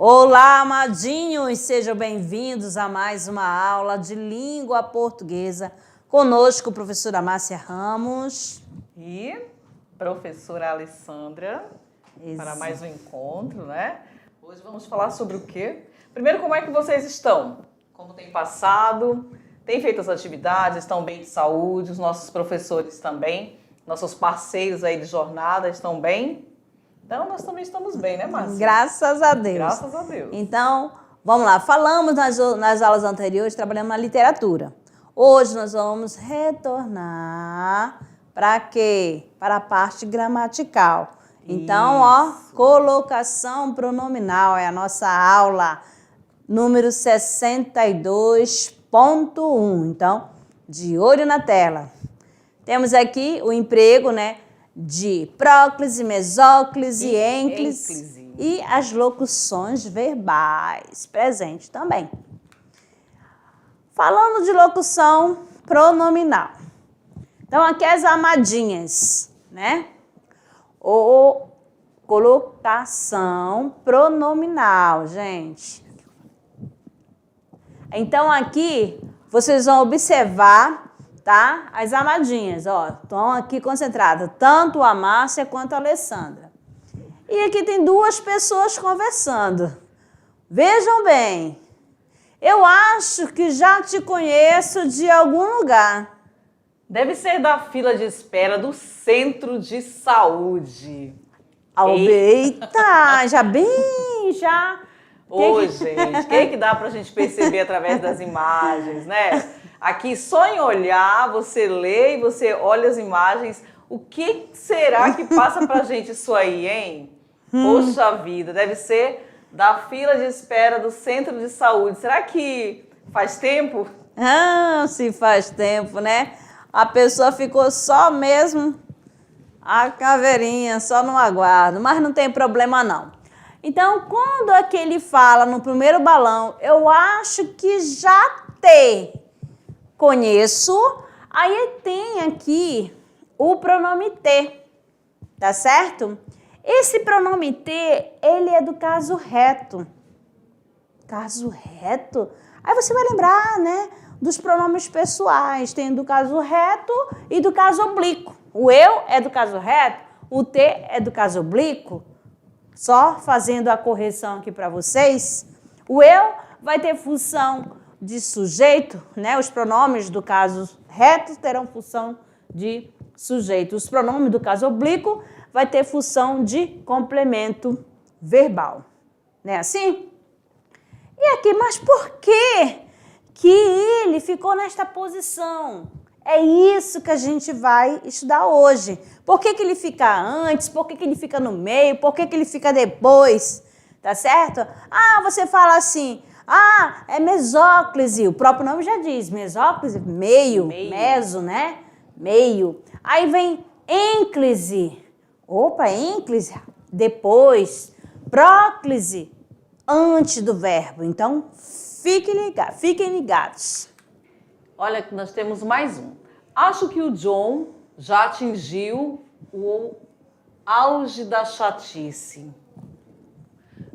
Olá, amadinhos! Sejam bem-vindos a mais uma aula de língua portuguesa. Conosco, professora Márcia Ramos. E professora Alessandra, para mais um encontro, né? Hoje vamos falar sobre o quê? Primeiro, como é que vocês estão? Como tem passado? Tem feito as atividades? Estão bem de saúde? Os nossos professores também? Nossos parceiros aí de jornada estão bem? Então, nós também estamos bem, né, Márcia? Graças a Deus. Graças a Deus. Então, vamos lá. Falamos nas aulas anteriores, trabalhamos na literatura. Hoje nós vamos retornar para quê? Para a parte gramatical. Então, ó, colocação pronominal é a nossa aula número 62.1. Então, de olho na tela. Temos aqui o emprego, né, de próclise, mesóclise, ênclise e as locuções verbais, presente também. Falando de locução pronominal. Então, aqui as amadinhas, né? Ou colocação pronominal, gente. Então, aqui vocês vão observar, tá? As amadinhas, ó, estão aqui concentradas, tanto a Márcia quanto a Alessandra. E aqui tem duas pessoas conversando. Vejam bem, eu acho que já te conheço de algum lugar. Deve ser da fila de espera do centro de saúde. Eita, já. Ô, gente, o que dá pra gente perceber através das imagens, né? Aqui, só em olhar, você lê e você olha as imagens. O que será que passa pra gente isso aí, hein? Poxa vida, deve ser da fila de espera do centro de saúde. Será que faz tempo? Ah, se faz tempo, né? A pessoa ficou só mesmo a caveirinha, só no aguardo. Mas não tem problema, não. Então, quando aquele fala no primeiro balão, eu acho que já conheço, aí tem aqui o pronome ter, tá certo? Esse pronome ter, ele é do caso reto. Caso reto? Aí você vai lembrar, né, dos pronomes pessoais. Tem do caso reto e do caso oblíquo. O eu é do caso reto, o ter é do caso oblíquo. Só fazendo a correção aqui para vocês, o eu vai ter função de sujeito, né? Os pronomes do caso reto terão função de sujeito. Os pronomes do caso oblíquo vai ter função de complemento verbal. Não é assim? E aqui, mas por que ele ficou nesta posição? É isso que a gente vai estudar hoje. Por que ele fica antes? Por que ele fica no meio? Por que ele fica depois? Tá certo? Ah, você fala assim, é mesóclise. O próprio nome já diz, mesóclise, meio. Meso, né? Meio. Aí vem ênclise. Opa, ênclise, depois. Próclise, antes do verbo. Então, fiquem ligados. Olha, nós temos mais um. Acho que o John já atingiu o auge da chatice.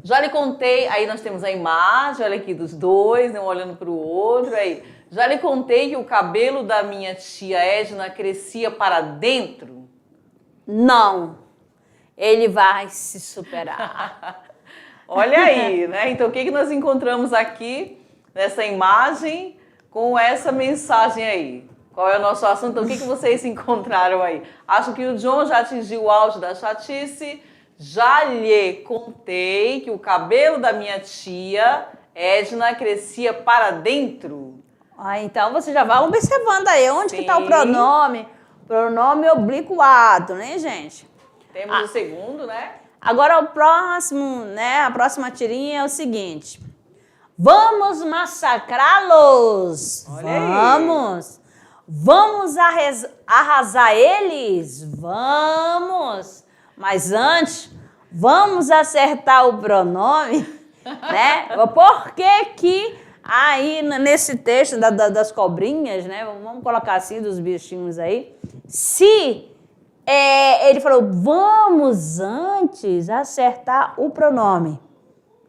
Já lhe contei, aí nós temos a imagem, olha aqui, dos dois, né, um olhando para o outro, aí. Já lhe contei que o cabelo da minha tia Edna crescia para dentro? Não, ele vai se superar. Olha aí, né? Então, o que nós encontramos aqui nessa imagem com essa mensagem aí? Qual é o nosso assunto? Então, o que vocês encontraram aí? Acho que o John já atingiu o auge da chatice. Já lhe contei que o cabelo da minha tia Edna crescia para dentro. Então, você já vai observando aí onde que está o pronome. Pronome oblíquo-ado, né, gente? Temos o segundo, né? Agora, o próximo, né? A próxima tirinha é o seguinte. Vamos massacrá-los. Vamos. Vamos arrasar eles. Vamos. Mas antes, vamos acertar o pronome, né? Por que aí nesse texto das cobrinhas, né? Vamos colocar assim, dos bichinhos aí. Se ele falou, vamos antes acertar o pronome.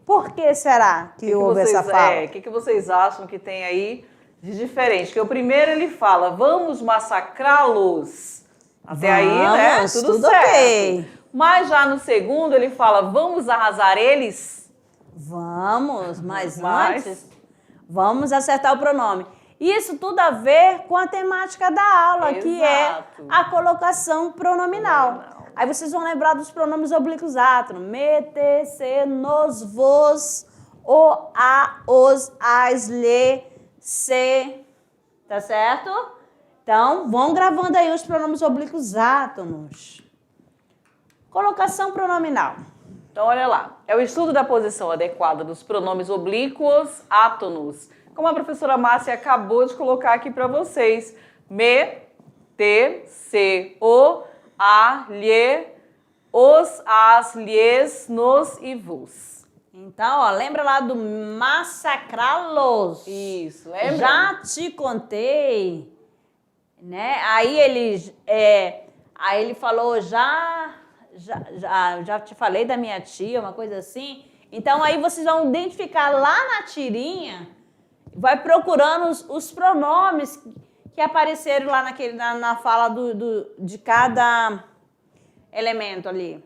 Por que será que houve essa fala? O que vocês acham que tem aí de diferente? Porque o primeiro ele fala, vamos massacrá-los. Até aí, né? Tudo certo. Ok. Mas já no segundo ele fala, vamos arrasar eles? Vamos, mas antes, vamos acertar o pronome. Isso tudo a ver com a temática da aula, Exato. Que é a colocação pronominal. Aí vocês vão lembrar dos pronomes oblíquos átono. Me, te, se, nos, vos, o, a, os, as, lhe, se. Tá certo? Então, vão gravando aí os pronomes oblíquos átonos. Colocação pronominal. Então, olha lá. É o estudo da posição adequada dos pronomes oblíquos átonos. Como a professora Márcia acabou de colocar aqui para vocês. Me, te, se, o, a, lhe, os, as, lhes, nos e vos. Então, ó, lembra lá do massacrá-los? Isso, lembra? Já te contei, né? Aí ele falou, já te falei da minha tia, uma coisa assim. Então, aí vocês vão identificar lá na tirinha, vai procurando os pronomes que apareceram lá na fala de cada elemento ali.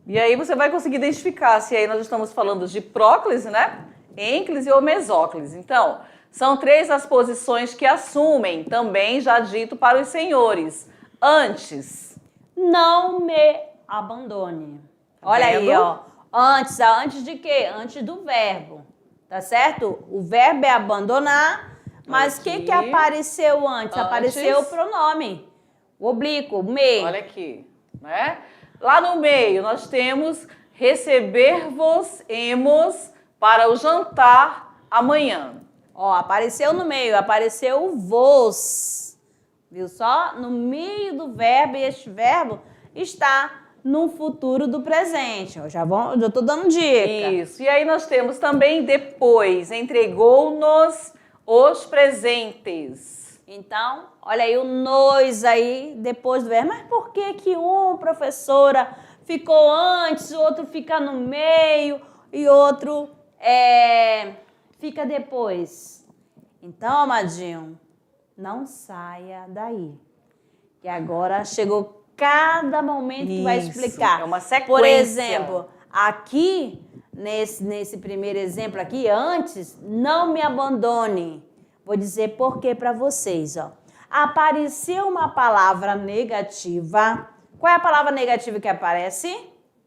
E aí você vai conseguir identificar se aí nós estamos falando de próclise, né? Ênclise ou mesóclise. Então, são 3 as posições que assumem, também já dito para os senhores. Antes. Não me abandone. Olha aí, ó. Antes de quê? Antes do verbo. Tá certo? O verbo é abandonar, mas o que apareceu antes? Apareceu o pronome. O oblíquo, o me. Olha aqui, né? Lá no meio nós temos receber-vos-emos para o jantar amanhã. Ó, apareceu no meio, apareceu o vos. Viu só? No meio do verbo, e este verbo está no futuro do presente. Eu já tô dando dica. Isso. E aí nós temos também depois, entregou-nos os presentes. Então, olha aí o nos aí depois do verbo. Mas por que um, professora, ficou antes, o outro fica no meio e outro fica depois? Então, amadinho, não saia daí. Que agora chegou cada momento que vai explicar. É uma sequência. Por exemplo, aqui, nesse primeiro exemplo aqui, antes, não me abandone. Vou dizer por quê para vocês, ó. Apareceu uma palavra negativa. Qual é a palavra negativa que aparece?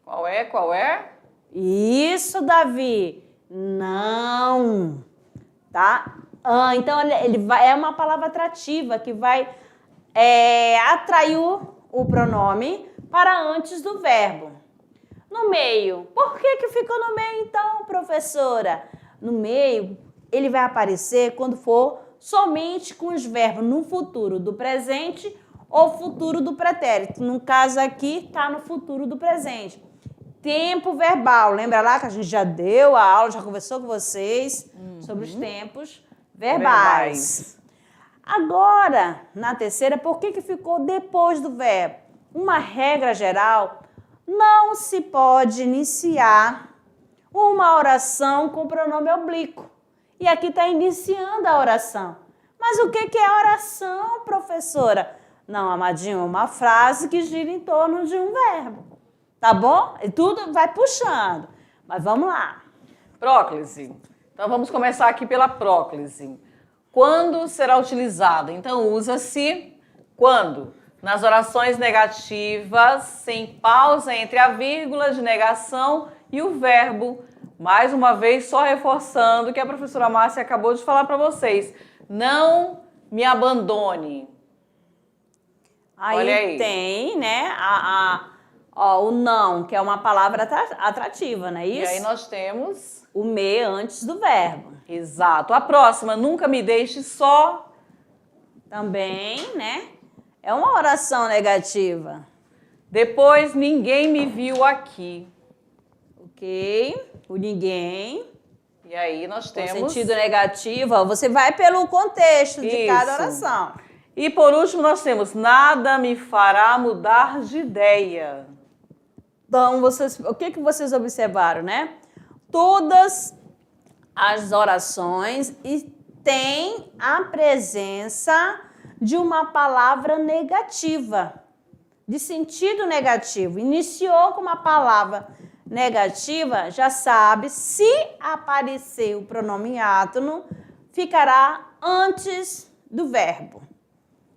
Qual é? Isso, Davi. Não. Tá? Então, é uma palavra atrativa que vai atrair o pronome para antes do verbo. No meio. Por que ficou no meio, então, professora? No meio, ele vai aparecer quando for somente com os verbos no futuro do presente ou futuro do pretérito. No caso aqui, está no futuro do presente. Tempo verbal. Lembra lá que a gente já deu a aula, já conversou com vocês sobre os tempos verbais. Agora, na terceira, por que ficou depois do verbo? Uma regra geral, não se pode iniciar uma oração com pronome oblíquo. E aqui está iniciando a oração. Mas o que é oração, professora? Não, amadinho, é uma frase que gira em torno de um verbo. Tá bom? E tudo vai puxando. Mas vamos lá. Próclise. Então vamos começar aqui pela próclise. Quando será utilizada? Então usa-se quando? Nas orações negativas, sem pausa entre a vírgula de negação e o verbo. Mais uma vez, só reforçando o que a professora Márcia acabou de falar para vocês. Não me abandone. Olha aí. Tem, né, o não, que é uma palavra atrativa, não é isso? E aí nós temos o me antes do verbo. Exato. A próxima, nunca me deixe só. Também, né? É uma oração negativa. Depois, ninguém me viu aqui. Ok. O ninguém. E aí nós temos... Com sentido negativo, ó, você vai pelo contexto de cada oração. E por último nós temos, nada me fará mudar de ideia. Então, o que vocês observaram, né? todas as orações e tem a presença de uma palavra negativa, de sentido negativo. Iniciou com uma palavra negativa, já sabe, se aparecer o pronome átono, ficará antes do verbo.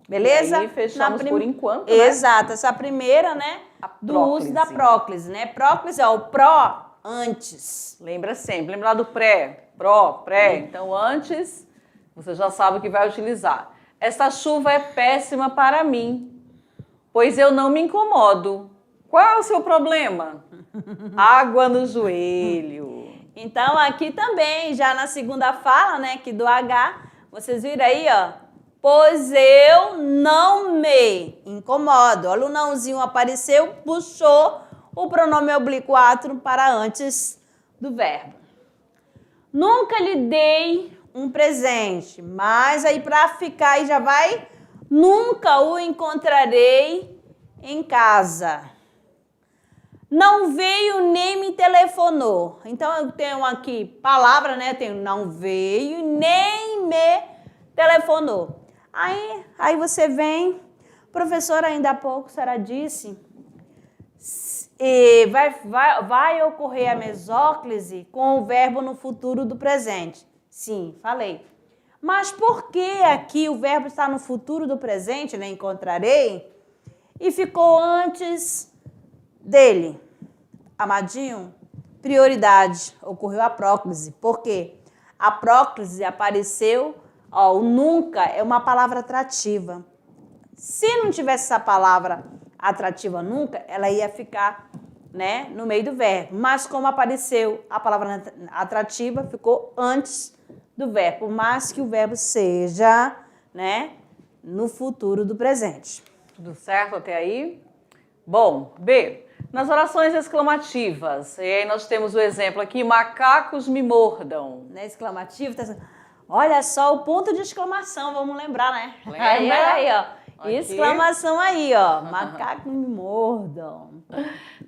Beleza? E aí fechamos por enquanto, né? Exato, essa primeira, né? Do uso da próclise, né? Próclise é o pró, antes. Lembra sempre, lembra do pré, pró, pré. Então, antes, você já sabe o que vai utilizar. Esta chuva é péssima para mim, pois eu não me incomodo. Qual é o seu problema? Água no joelho. Então, aqui também, já na segunda fala, né, que do H, vocês viram aí, ó. Pois eu não me incomodo. Olha, o nãozinho apareceu, puxou o pronome oblíquo átono para antes do verbo. Nunca lhe dei um presente, mas aí para ficar aí já vai, nunca o encontrarei em casa. Não veio nem me telefonou. Então eu tenho aqui palavra, né? Tenho não veio nem me telefonou. Aí você vem, professora, ainda há pouco a senhora disse, vai ocorrer a mesóclise com o verbo no futuro do presente. Sim, falei. Mas por que aqui o verbo está no futuro do presente, né? Encontrarei, e ficou antes dele? Amadinho, prioridade, ocorreu a próclise. Por quê? A próclise apareceu, ó, o nunca é uma palavra atrativa. Se não tivesse essa palavra atrativa nunca, ela ia ficar, né, no meio do verbo. Mas como apareceu a palavra atrativa, ficou antes do verbo, por mais que o verbo seja, né, no futuro do presente. Tudo certo até aí? Bom, B. Nas orações exclamativas, e aí nós temos o exemplo aqui, macacos me mordam. Né, exclamativo, tá... Olha só o ponto de exclamação, vamos lembrar, né? Lembra? Aí, ó. Aqui. Exclamação aí, ó. Macacos me mordam.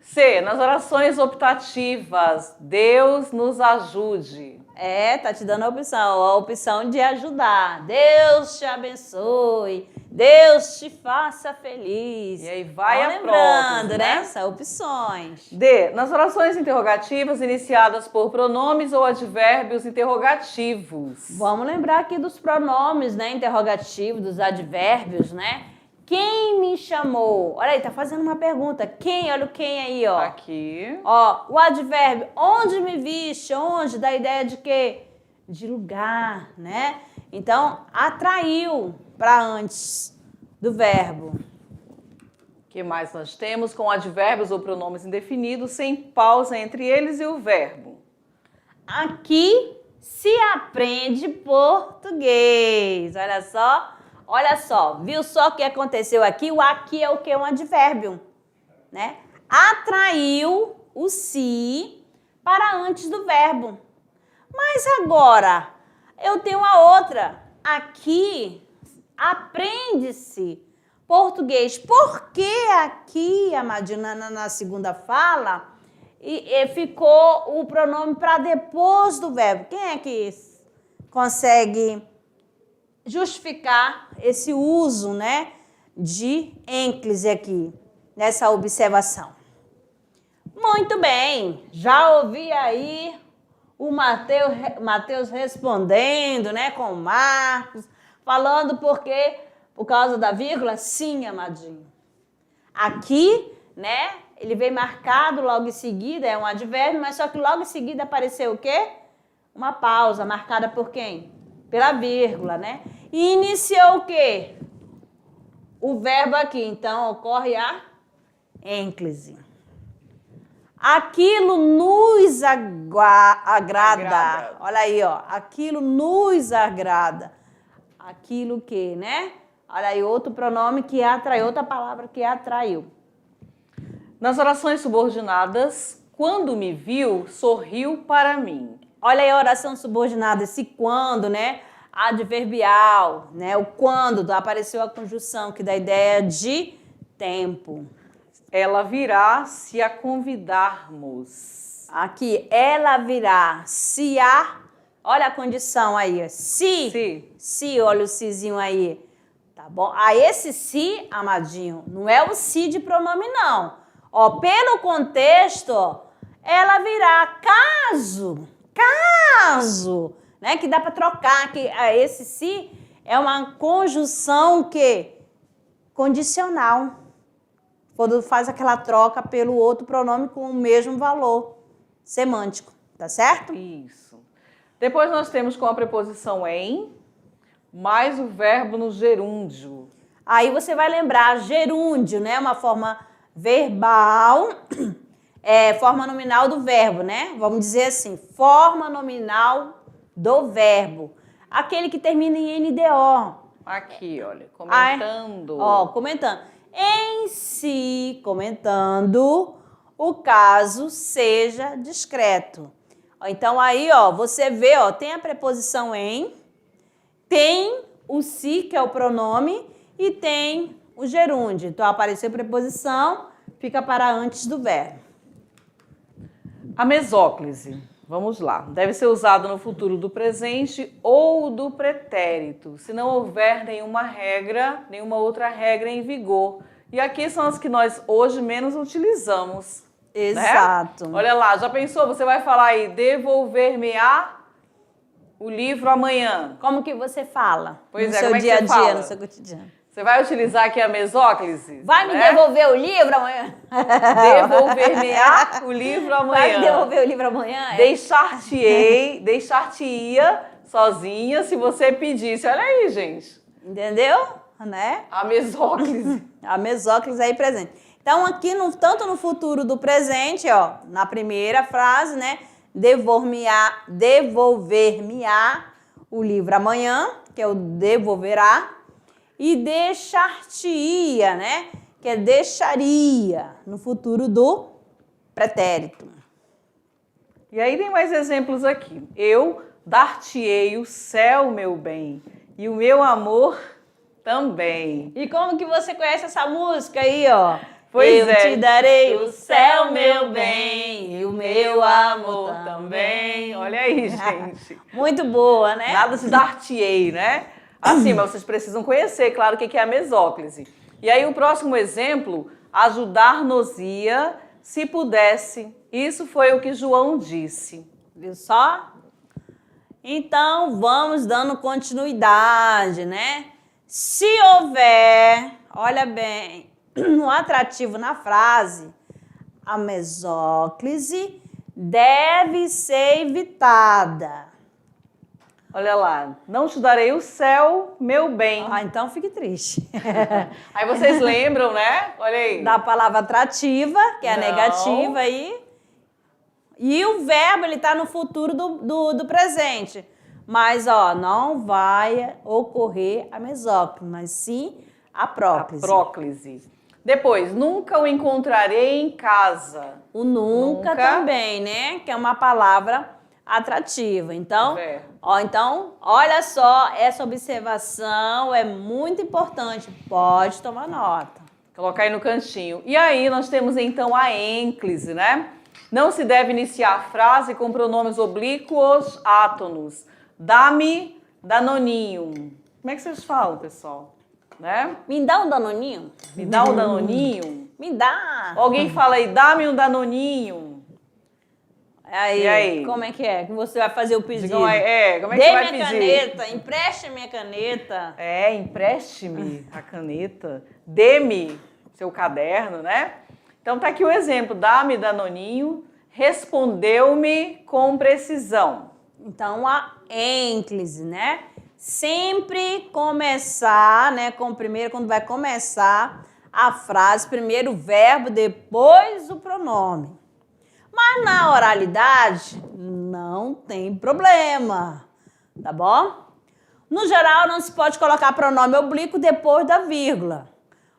C. Nas orações optativas, Deus nos ajude. É, tá te dando a opção de ajudar. Deus te abençoe, Deus te faça feliz. E aí vai Vamos a lembrando, prótese, né? São opções. D. Nas orações interrogativas iniciadas por pronomes ou advérbios interrogativos. Vamos lembrar aqui dos pronomes, né? Interrogativos, dos advérbios, né? Quem me chamou? Olha aí, tá fazendo uma pergunta. Quem? Olha o quem aí, ó. Aqui. Ó, o advérbio, onde me viste? Onde? Dá ideia de quê? De lugar, né? Então, atraiu para antes do verbo. O que mais nós temos? Com advérbios ou pronomes indefinidos, sem pausa entre eles e o verbo. Aqui se aprende português. Olha só, viu só o que aconteceu aqui? O aqui é o que? Um advérbio, né? Atraiu o se para antes do verbo. Mas agora, eu tenho a outra. Aqui, aprende-se português. Por que aqui, Amadinho, na segunda fala, ficou o pronome para depois do verbo? Quem é que consegue justificar esse uso, né, de ênclise aqui, nessa observação? Muito bem, já ouvi aí o Mateus respondendo, né, com o Marcos, falando por causa da vírgula? Sim, Amadinho. Aqui, né, ele veio marcado logo em seguida, é um advérbio, mas só que logo em seguida apareceu o quê? Uma pausa, marcada por quem? Pela vírgula, né? E iniciou o quê? O verbo aqui. Então, ocorre a ênclise. Aquilo nos agrada. Olha aí, ó. Aquilo nos agrada. Aquilo que, né? Olha aí, outro pronome que atraiu, outra palavra que atraiu. Nas orações subordinadas, quando me viu, sorriu para mim. Olha aí a oração subordinada, esse quando, né? Adverbial, né? O quando, apareceu a conjunção que dá a ideia de tempo. Ela virá se a convidarmos. Aqui, ela virá. Se há, olha a condição aí. Se, olha o sizinho aí. Tá bom? Aí esse se, amadinho, não é o se de pronome, não. Ó, pelo contexto, ela virá caso, né? Que dá para trocar, que esse se é uma conjunção que condicional. Quando faz aquela troca pelo outro pronome com o mesmo valor semântico, tá certo? Isso. Depois nós temos com a preposição em, mais o verbo no gerúndio. Aí você vai lembrar, gerúndio, né? Uma forma verbal, forma nominal do verbo, né? Vamos dizer assim, forma nominal do verbo. Aquele que termina em NDO. Aqui, olha, comentando. Comentando. Em si, comentando, o caso seja discreto. Então aí, você vê, tem a preposição em, tem o si, que é o pronome, e tem o gerúndio. Então apareceu a preposição, fica para antes do verbo. A mesóclise, vamos lá, deve ser usado no futuro do presente ou do pretérito, se não houver nenhuma outra regra em vigor. E aqui são as que nós hoje menos utilizamos. Exato. Né? Olha lá, já pensou? Você vai falar aí, devolver-me-á o livro amanhã. Como que você fala? Pois no é, seu como é que dia a você dia, fala? no seu cotidiano. Você vai utilizar aqui a mesóclise? Vai me devolver o livro amanhã? Devolver-me-á o livro amanhã. Vai me devolver o livro amanhã? Deixar-te-ia sozinha se você pedisse. Olha aí, gente. Entendeu? Né? A mesóclise. A mesóclise aí presente. Então, aqui, tanto no futuro do presente, na primeira frase, né? Devolver-me-á o livro amanhã, que é o devolverá. E deixar-te-ia, né? Que é deixaria, no futuro do pretérito. E aí tem mais exemplos aqui. Eu dar-te-ei o céu, meu bem, e o meu amor também. E como que você conhece essa música aí, Pois eu te darei o céu, meu bem, e o meu amor também. Olha aí, gente. Muito boa, né? Nada de dar-te-ei, né? Assim, mas vocês precisam conhecer, claro, o que é a mesóclise. E aí o próximo exemplo, ajudar-nos-ia, se pudesse. Isso foi o que João disse. Viu só? Então, vamos dando continuidade, né? Se houver, olha bem, um atrativo na frase, a mesóclise deve ser evitada. Olha lá, não te darei o céu, meu bem. Então fique triste. Aí vocês lembram, né? Olha aí. Da palavra atrativa, que é a negativa aí. E o verbo, ele tá no futuro do presente. Mas, não vai ocorrer a mesóclise, mas sim a próclise. A próclise. Depois, nunca o encontrarei em casa. O nunca também, né? Que é uma palavra atrativa. Então, olha só, essa observação é muito importante. Pode tomar nota. Colocar aí no cantinho. E aí, nós temos então a ênclise, né? Não se deve iniciar a frase com pronomes oblíquos átonos. Dá-me danoninho. Como é que vocês falam, pessoal? Né? Me dá um danoninho? Me dá um danoninho? Me dá. Alguém fala aí, dá-me um danoninho. E aí? Como é que é? Que você vai fazer o pedido? Como é que você vai pedir? Dê minha caneta, empreste minha caneta. Empreste-me a caneta. Dê-me seu caderno, né? Então tá aqui o exemplo. Dá-me danoninho, respondeu-me com precisão. Então, a ênclise, né? Sempre começar, né? Quando vai começar a frase, primeiro o verbo, depois o pronome. Mas na oralidade, não tem problema, tá bom? No geral, não se pode colocar pronome oblíquo depois da vírgula.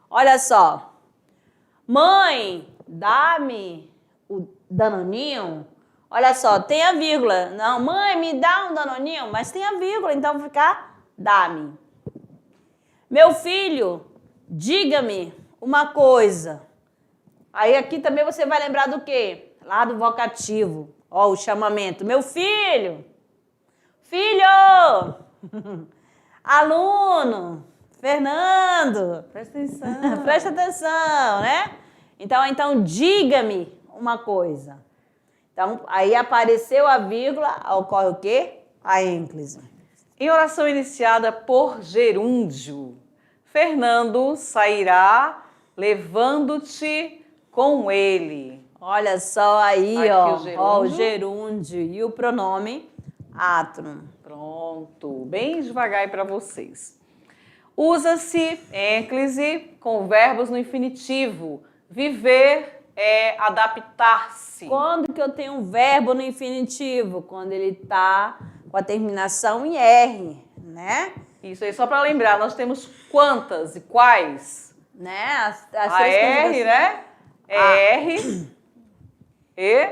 Olha só. Mãe, dá-me o danoninho. Olha só, tem a vírgula. Não, mãe, me dá um danoninho, mas tem a vírgula, então vai ficar dá-me. Meu filho, diga-me uma coisa. Aí aqui também você vai lembrar do quê? lá do vocativo. Ó, o chamamento. Meu filho! Filho! Aluno! Fernando! Presta atenção. Presta atenção, né? Então diga-me uma coisa. Então, aí apareceu a vírgula, ocorre o quê? A ênclise. Em oração iniciada por gerúndio, Fernando sairá levando-te com ele. Olha só aí, Aqui ó, o gerúndio. ó, o gerúndio e o pronome átron. Pronto, bem devagar aí para vocês. Usa-se ênclise com verbos no infinitivo. Viver é adaptar-se. Quando que eu tenho um verbo no infinitivo? Quando ele está com a terminação em R, né? Isso aí, só para lembrar, nós temos quantas e quais? Né? As A três R, né? R, E,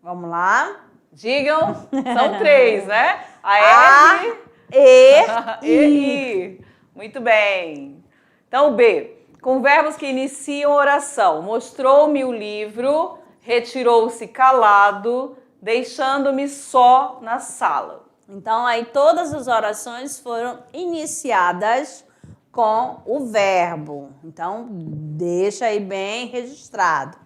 vamos lá. digam, são três, né? A R, E, E, I. Muito bem. Então, B. Com verbos que iniciam oração. Mostrou-me o livro, retirou-se calado, deixando-me só na sala. Então, aí todas as orações foram iniciadas com o verbo. Então, deixa aí bem registrado.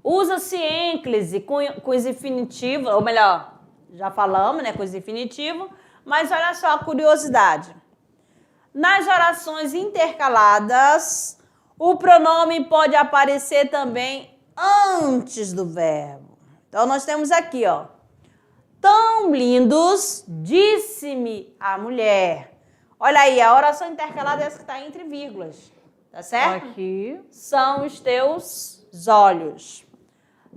Usa-se ênclise com os infinitivos, ou melhor, já falamos, né, com os infinitivos, mas olha só a curiosidade. Nas orações intercaladas, o pronome pode aparecer também antes do verbo. Então, nós temos aqui, ó. Tão lindos, disse-me a mulher. Olha aí, a oração intercalada é essa que está entre vírgulas, tá certo? Aqui. São os teus olhos.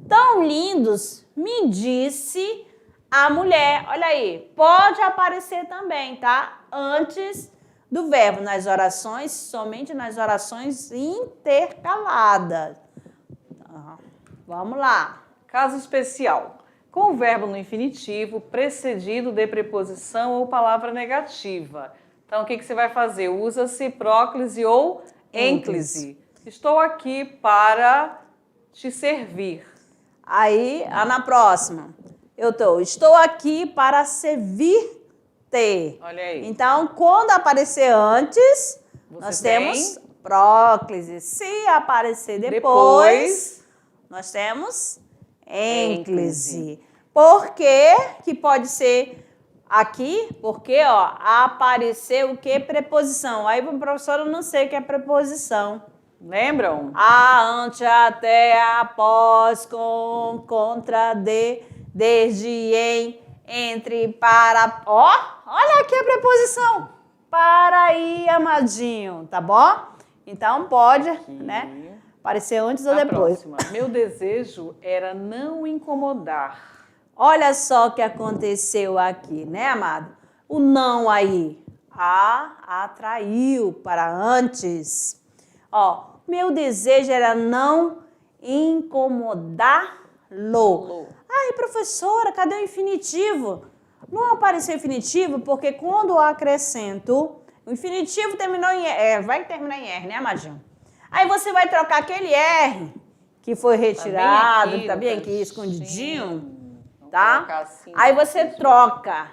Tão lindos, me disse a mulher. Olha aí, pode aparecer também, tá? Antes do verbo, nas orações, somente nas orações intercaladas. Vamos lá. Caso especial. Com o verbo no infinitivo, precedido de preposição ou palavra negativa. Então, o que você vai fazer? Usa-se próclise ou ênclise. Estou aqui para te servir. Aí, na próxima. Estou aqui para servir-te. Olha aí. Então, quando aparecer antes, nós temos próclise. Se aparecer depois, nós temos ênclise. Por que pode ser aqui? Porque, ó, apareceu o que? Preposição. Aí, o professor, eu não sei o que é preposição. Lembram? A, ante, até, após, com, contra, de, desde, em, entre, para. Ó, olha aqui a preposição. Para aí, amadinho, tá bom? Então, pode, né? Aparecer antes ou depois. Próxima. Meu desejo era não incomodar. Olha só o que aconteceu aqui, né, amado? O não aí. Atraiu para antes. Ó, meu desejo era não incomodá-lo. Ai, professora, cadê o infinitivo? Não apareceu infinitivo porque quando acrescento, o infinitivo terminou em R, vai terminar em R, né, amadinho? Aí você vai trocar aquele R que foi retirado, tá bem aqui escondidinho, tá? Assim, aí você troca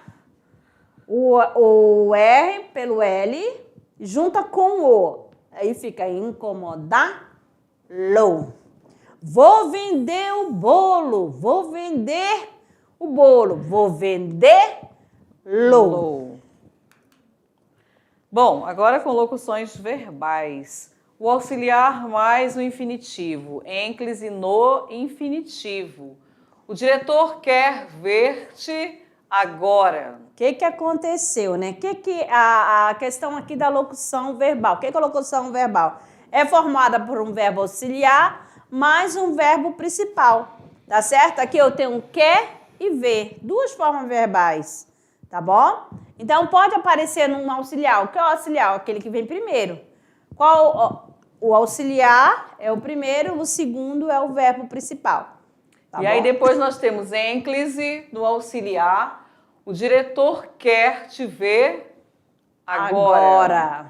o R pelo L, junta com o. Aí fica incomodá-lo. Vou vender o bolo, vou vender o bolo, vou vender-lo. Bom, agora com locuções verbais. O auxiliar mais o infinitivo, ênclise no infinitivo. O diretor quer ver-te agora. O que aconteceu, né? A questão aqui da locução verbal. O que é a locução verbal? É formada por um verbo auxiliar mais um verbo principal, tá certo? Aqui eu tenho quer e ver, duas formas verbais, tá bom? Então pode aparecer num auxiliar. O que é o auxiliar? Aquele que vem primeiro. O auxiliar é o primeiro, o segundo é o verbo principal. Tá e bom? aí depois nós temos ênclise no auxiliar. O diretor quer te ver agora.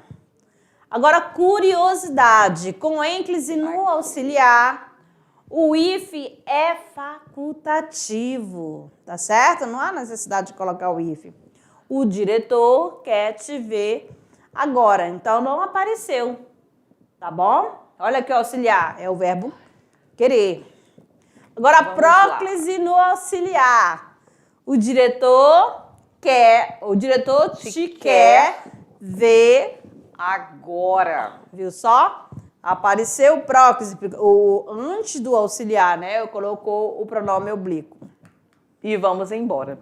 Agora, curiosidade. Com ênclise no auxiliar, O if é facultativo, tá certo? Não há necessidade de colocar o if. O diretor quer te ver agora, então não apareceu, tá bom? Olha aqui o auxiliar, é o verbo querer. Agora, a próclise no auxiliar. O diretor te quer ver agora. Viu só? Apareceu o próclise, antes do auxiliar, né? Colocou o pronome oblíquo. E vamos embora.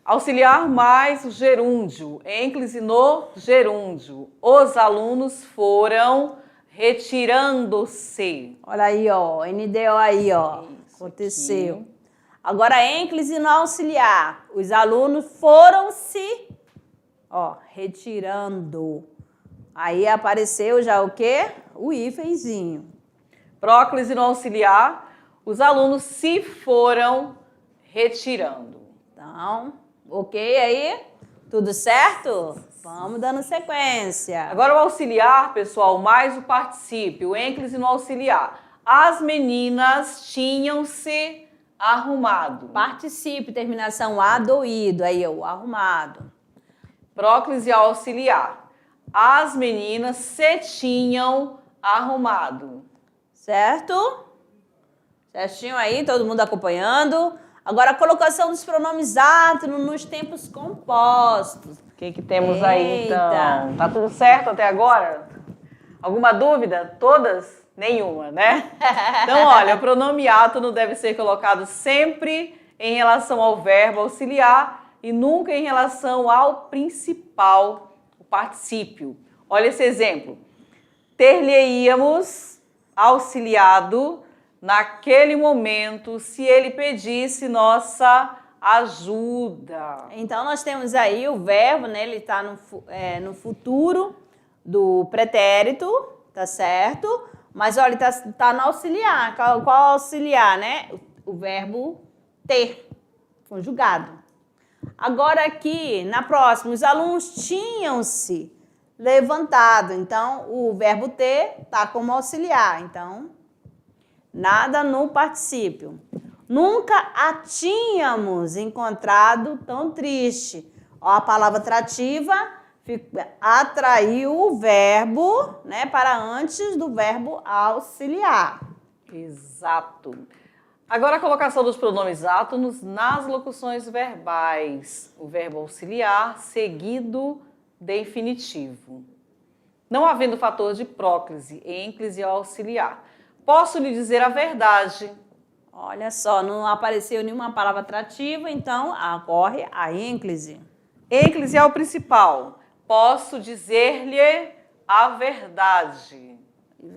Auxiliar mais o gerúndio, ênclise no gerúndio. Os alunos foram retirando-se. Olha aí, ó, NDO aí, ó. Isso aconteceu. aqui. Agora, ênclise no auxiliar. Os alunos foram se, retirando. Aí apareceu já o quê? O hífenzinho. Próclise no auxiliar. Os alunos se foram retirando. Então, ok aí? Tudo certo? Vamos dando sequência. Agora o auxiliar, pessoal, mais o particípio, o ênclise no auxiliar. As meninas tinham se arrumado. Particípio, terminação A do ido, aí o arrumado. Próclise auxiliar. As meninas se tinham arrumado. Certo? Certinho aí, todo mundo acompanhando. Agora a colocação dos pronomes átonos nos tempos compostos. O que temos aí, então? Tá tudo certo até agora? Alguma dúvida? Todas? Nenhuma, né? Então, olha, o pronome átono deve ser colocado sempre em relação ao verbo auxiliar e nunca em relação ao principal, o particípio. Olha esse exemplo. Ter-lhe-íamos auxiliado naquele momento se ele pedisse nossa ajuda. Então, nós temos aí o verbo, né? Ele está no futuro do pretérito, tá certo? Mas, olha, tá no auxiliar. Qual auxiliar, né? O verbo ter, conjugado. Agora aqui, na próxima, os alunos tinham-se levantado. Então, o verbo ter tá como auxiliar. Então, nada no particípio. Nunca a tínhamos encontrado tão triste. Ó, a palavra atrativa atraiu o verbo, né, para antes do verbo auxiliar. Exato. Agora a colocação dos pronomes átonos nas locuções verbais. O verbo auxiliar seguido de infinitivo. Não havendo fator de próclise, ênclise ou auxiliar. Posso lhe dizer a verdade. Olha só, não apareceu nenhuma palavra atrativa, então ocorre a ênclise. Ênclise é o principal. Posso dizer-lhe a verdade.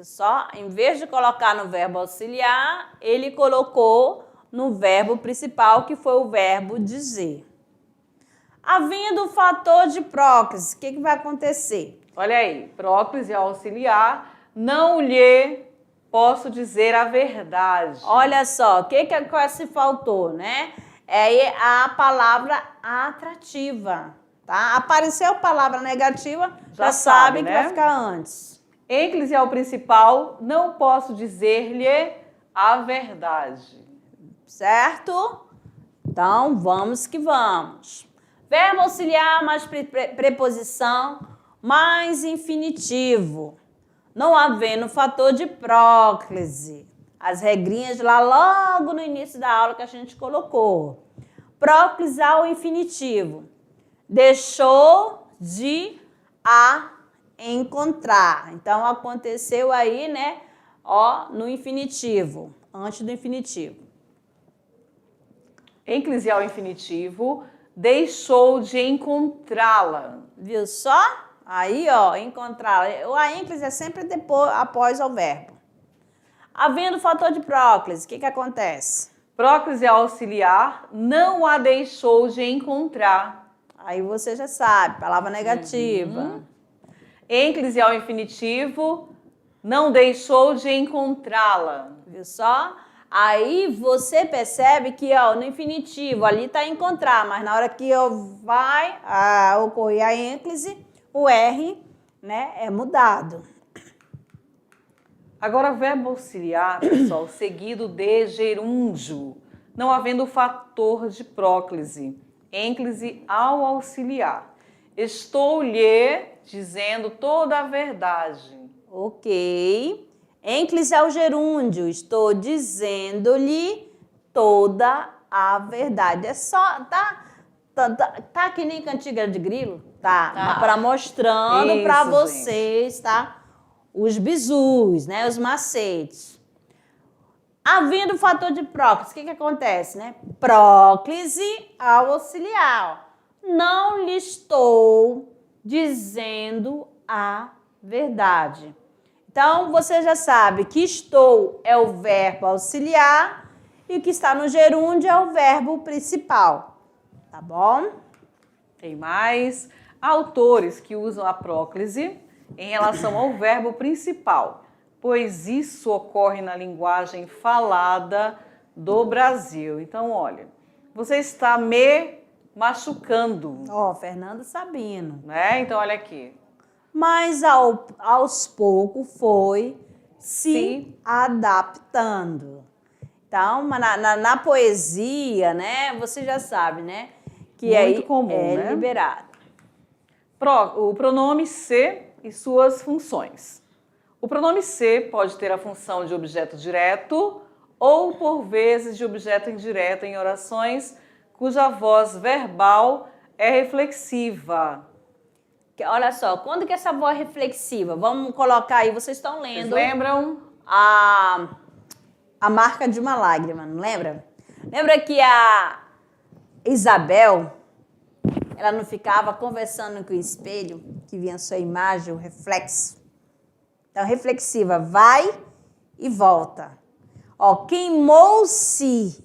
Só, em vez de colocar no verbo auxiliar, ele colocou no verbo principal, que foi o verbo dizer. Havendo o fator de próclise, o que vai acontecer? Olha aí, próclise é auxiliar, não lhe posso dizer a verdade. Olha só, o que é com esse fator, né? É a palavra atrativa, tá? Apareceu a palavra negativa, já sabe que vai ficar antes. Ênclise é o principal, não posso dizer-lhe a verdade. Certo? Então, vamos que vamos. Verbo auxiliar mais preposição mais infinitivo. Não havendo fator de próclise. As regrinhas lá logo no início da aula que a gente colocou. Próclise ao infinitivo. Deixou de a encontrar. Então, aconteceu aí, né? Ó, no infinitivo, antes do infinitivo. Ênclise ao infinitivo, deixou de encontrá-la. Viu só? Aí, ó, encontrá-la. A ênclise é sempre depois, após o verbo. Havendo fator de próclise, o que acontece? Próclise auxiliar, não a deixou de encontrar. Aí você já sabe, palavra negativa. Ênclise ao infinitivo, não deixou de encontrá-la. Viu só? Aí você percebe que, ó, no infinitivo ali está encontrar, mas na hora que vai ocorrer a ênclise, o R, né, é mudado. Agora, verbo auxiliar, pessoal, seguido de gerúndio, não havendo fator de próclise, ênclise ao auxiliar. Estou lhe dizendo toda a verdade. Ok. Ênclise ao gerúndio. Estou dizendo-lhe toda a verdade. É só, tá que nem cantiga de grilo? Tá. Para mostrando para vocês, tá? Os bizus, né? Os macetes. Havendo fator de próclise, o que acontece, né? Próclise ao auxiliar. Não lhe estou dizendo a verdade. Então, você já sabe que estou é o verbo auxiliar e o que está no gerúndio é o verbo principal. Tá bom? Tem mais autores que usam a próclise em relação ao verbo principal, pois isso ocorre na linguagem falada do Brasil. Então, olha, você está me machucando. Fernando Sabino. Né? Então, olha aqui. Mas aos poucos foi se adaptando. Então, na poesia, né, você já sabe, né, que muito aí comum, né? Liberado. O pronome se e suas funções. O pronome se pode ter a função de objeto direto ou, por vezes, de objeto indireto em orações cuja voz verbal é reflexiva. Olha só, quando que essa voz é reflexiva? Vamos colocar aí, vocês estão lendo. Vocês lembram? A marca de uma lágrima, não lembra? Lembra que a Isabel, ela não ficava conversando com o espelho, que vinha a sua imagem, o reflexo? Então, reflexiva, vai e volta. Queimou-se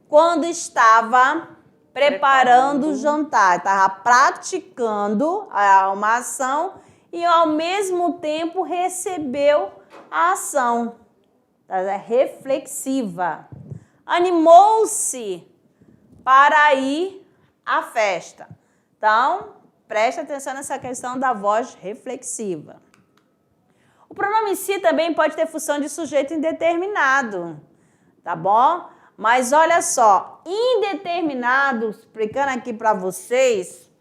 quando estava preparando o jantar, estava praticando uma ação e ao mesmo tempo recebeu a ação. É reflexiva. Animou-se para ir à festa. Então, preste atenção nessa questão da voz reflexiva. O pronome se também pode ter função de sujeito indeterminado, tá bom? Mas olha só, indeterminado, explicando aqui para vocês,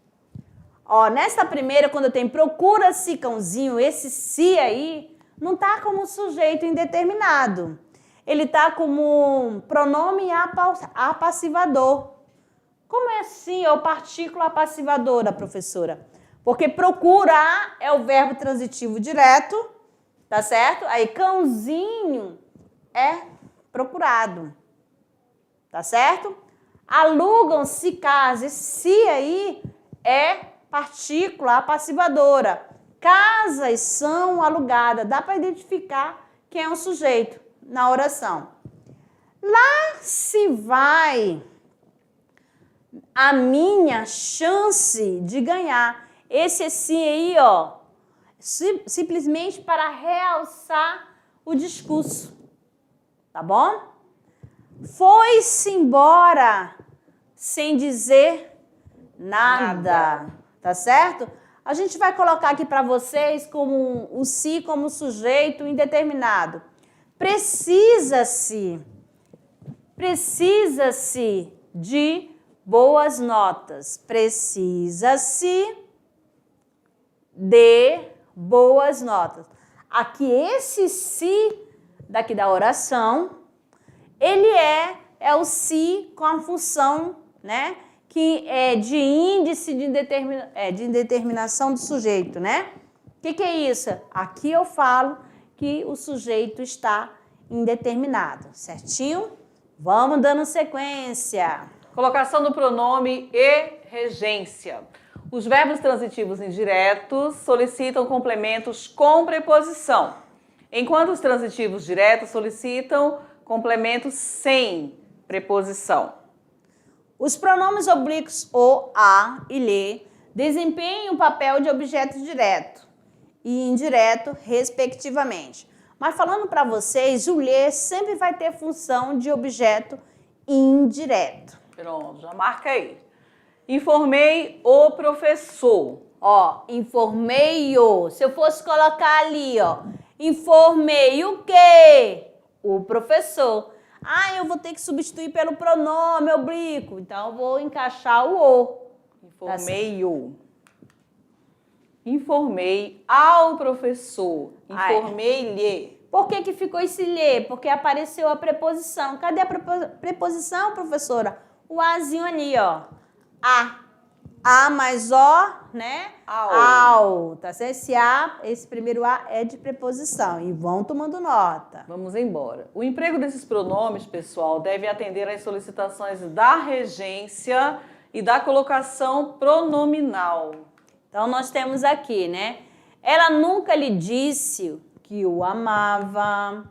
nessa primeira, quando tem procura-se cãozinho, esse se aí, não tá como sujeito indeterminado. Ele tá como pronome apassivador. Como é assim, é o partícula apassivadora, professora? Porque procurar é o verbo transitivo direto, tá certo? Aí cãozinho é procurado. Tá certo? Alugam-se casas. Se aí é partícula apassivadora. Casas são alugadas. Dá para identificar quem é o sujeito na oração. Lá se vai a minha chance de ganhar. Esse assim aí, simplesmente para realçar o discurso. Tá bom? Foi-se embora sem dizer nada. Tá certo? A gente vai colocar aqui para vocês como o se como sujeito indeterminado. Precisa-se de boas notas. Precisa-se de boas notas. Aqui esse se daqui da oração, ele é o se com a função, né, que é de índice de indeterminação do sujeito, né? O que é isso? Aqui eu falo que o sujeito está indeterminado, certinho? Vamos dando sequência. Colocação do pronome e regência. Os verbos transitivos indiretos solicitam complementos com preposição, enquanto os transitivos diretos solicitam complementos sem preposição. Os pronomes oblíquos o, a e lhe desempenham o papel de objeto direto e indireto, respectivamente. Mas falando para vocês, o lhe sempre vai ter função de objeto indireto. Pronto, já marca aí. Informei o professor. Informei-o. Se eu fosse colocar ali, Informei o quê? O professor. Ah, eu vou ter que substituir pelo pronome oblíquo. Então, eu vou encaixar o o. Informei-o. Informei ao professor. Informei-lhe. Por que que ficou esse lhe? Porque apareceu a preposição. Cadê a preposição, professora? O azinho ali, ó. A. A mais o, né? Ao. Tá certo? Esse primeiro a é de preposição. E vão tomando nota. Vamos embora. O emprego desses pronomes, pessoal, deve atender às solicitações da regência e da colocação pronominal. Então, nós temos aqui, né? Ela nunca lhe disse que o amava.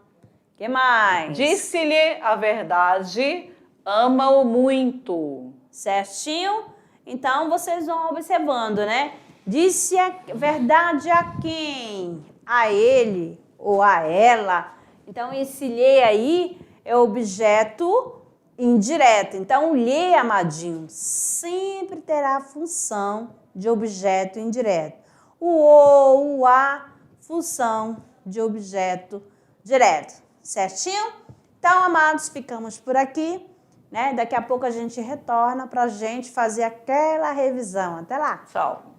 O que mais? Disse-lhe a verdade, ama-o muito. Certinho? Então, vocês vão observando, né? Disse a verdade a quem? A ele ou a ela. Então, esse lhe aí é objeto indireto. Então, o lhe, amadinho, sempre terá a função de objeto indireto. O a, função de objeto direto. Certinho? Então, amados, ficamos por aqui. Né? Daqui a pouco a gente retorna para a gente fazer aquela revisão. Até lá! Tchau!